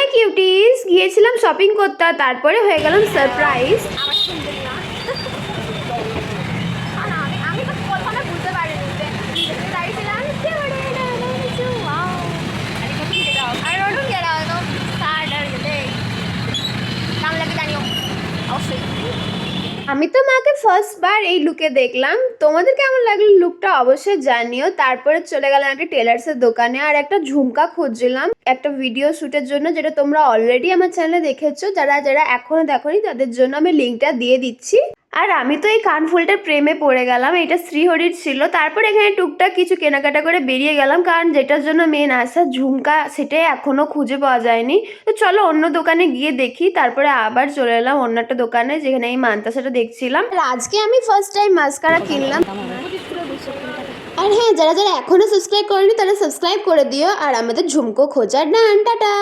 মাই cuties, গিয়েছিলাম shopping করতে, তারপরে হয়ে গেলাম সারপ্রাইজ। আমার সুন্দর না আমি তো প্রথমে বুঝতে পারিনি যে চাইছিলাম I don't get out of starter today. কেমন লাগে জানিও অবশ্যই। আমি তো মাকে ফার্স্ট বার এই লুকে দেখলাম, তোমাদের কেমন লাগলো লুকটা অবশ্যই জানিও। তারপরে চলে গেলাম একটা টেলার্সের দোকানে আর একটা ঝুমকা খুঁজছিলাম একটা ভিডিও শ্যুটের জন্য, যেটা তোমরা অলরেডি আমার চ্যানেলে দেখেছো। যারা যারা এখনো দেখোনি তাদের জন্য আমি লিঙ্কটা দিয়ে দিচ্ছি। আর আমি তো এই কানফুলটার প্রেমে পড়ে গেলাম, এটা শ্রীহরির ছিল। তারপর এখানে টুকটাক কিছু কেনাকাটা করে বেরিয়ে গেলাম, কারণ যেটার জন্য মেন আসা ঝুমকা সেটাই এখনো খুঁজে পাওয়া যায়নি। তো চলো অন্য দোকানে গিয়ে দেখি। তারপরে আবার চলে এলাম অন্য একটা দোকানে, যেখানে এই মান্তাসাটা দেখছিলাম। আর আজকে আমি ফার্স্ট টাইম মাস্কারা কিনলাম। আর হ্যাঁ, যারা যারা এখনো সাবস্ক্রাইব করেনি তারা সাবস্ক্রাইব করে দিও। আর আমাদের ঝুমকো খোঁজার ডান, টাটা।